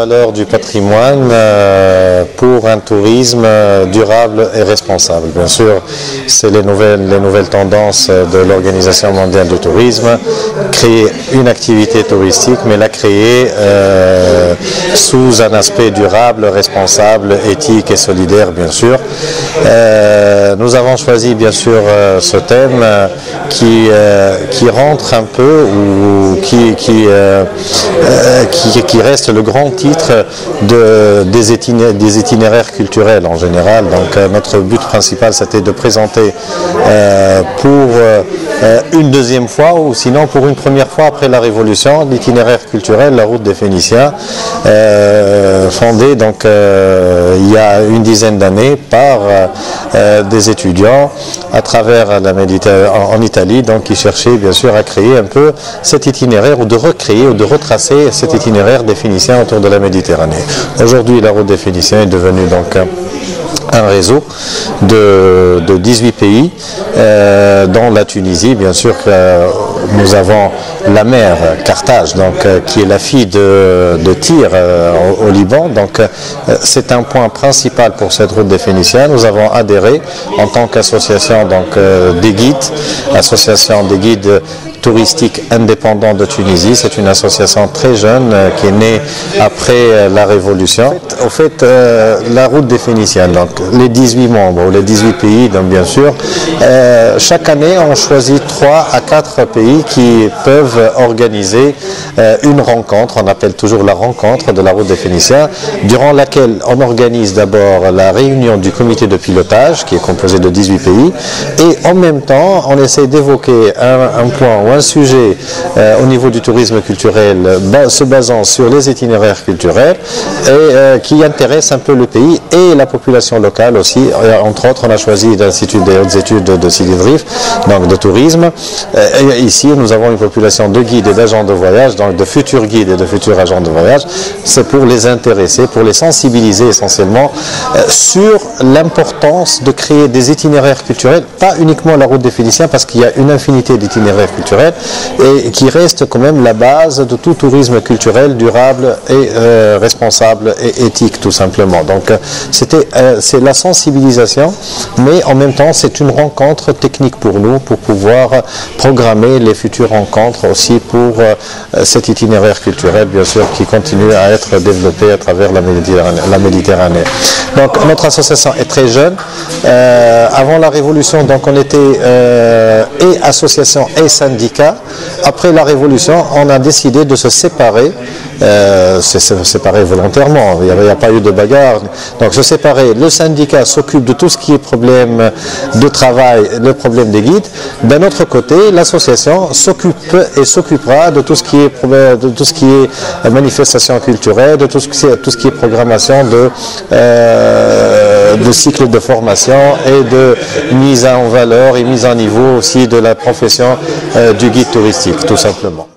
valeurs du patrimoine pour un tourisme durable et responsable. Bien sûr, c'est les nouvelles tendances de l'Organisation mondiale du tourisme, créer une activité touristique, mais la créer sous un aspect durable, responsable, éthique et solidaire, bien sûr. Nous avons choisi, bien sûr, ce thème qui rentre un peu ou qui reste le grand titre des itinéraires culturels en général. Donc notre but principal, c'était de présenter pour une deuxième fois ou sinon pour une première fois après la Révolution l'itinéraire culturel, la route des Phéniciens, fondée donc il y a une dizaine d'années par des étudiants à travers la Méditerranée, en Italie, donc qui cherchaient bien sûr à créer un peu cet itinéraire ou de recréer ou de retracer cet itinéraire des Phéniciens autour de la Méditerranée. Aujourd'hui, la route des Phéniciens est devenue donc un réseau de 18 pays, dont la Tunisie, bien sûr. Nous avons la mère Carthage, donc, qui est la fille de Tyr au Liban. Donc c'est un point principal pour cette route des Phéniciens. Nous avons adhéré en tant qu'association des guides, association des guides touristique indépendant de Tunisie. C'est une association très jeune qui est née après la Révolution. Au fait, la route des Phéniciens, donc les 18 membres ou les 18 pays, donc bien sûr, chaque année on choisit 3 à 4 pays qui peuvent organiser une rencontre, on appelle toujours la rencontre de la route des Phéniciens, durant laquelle on organise d'abord la réunion du comité de pilotage qui est composé de 18 pays et en même temps on essaie d'évoquer un point ou un sujet au niveau du tourisme culturel se basant sur les itinéraires culturels et qui intéresse un peu le pays et la population locale aussi. Entre autres, on a choisi l'Institut des hautes études de Sidi Drif, donc de tourisme. Et ici, nous avons une population de guides et d'agents de voyage, donc de futurs guides et de futurs agents de voyage. C'est pour les intéresser, pour les sensibiliser essentiellement sur l'importance de créer des itinéraires culturels, pas uniquement la route des Phéniciens, parce qu'il y a une infinité d'itinéraires culturels, et qui reste quand même la base de tout tourisme culturel durable et responsable et éthique tout simplement. Donc c'est la sensibilisation, mais en même temps c'est une rencontre technique pour nous, pour pouvoir programmer les futures rencontres aussi pour cet itinéraire culturel bien sûr qui continue à être développé à travers la Méditerranée. Donc notre association est très jeune. Avant la Révolution, donc on était et association et syndicat. Après la Révolution, on a décidé de se séparer, séparer volontairement, il n'y a pas eu de bagarre, donc se séparer. Le syndicat s'occupe de tout ce qui est problème de travail, le problème des guides. D'un autre côté, l'association s'occupe et s'occupera de tout ce qui est manifestation culturelle, de tout ce qui est programmation de cycle de formation et de mise en valeur et mise en niveau aussi de la profession du guide touristique, tout simplement.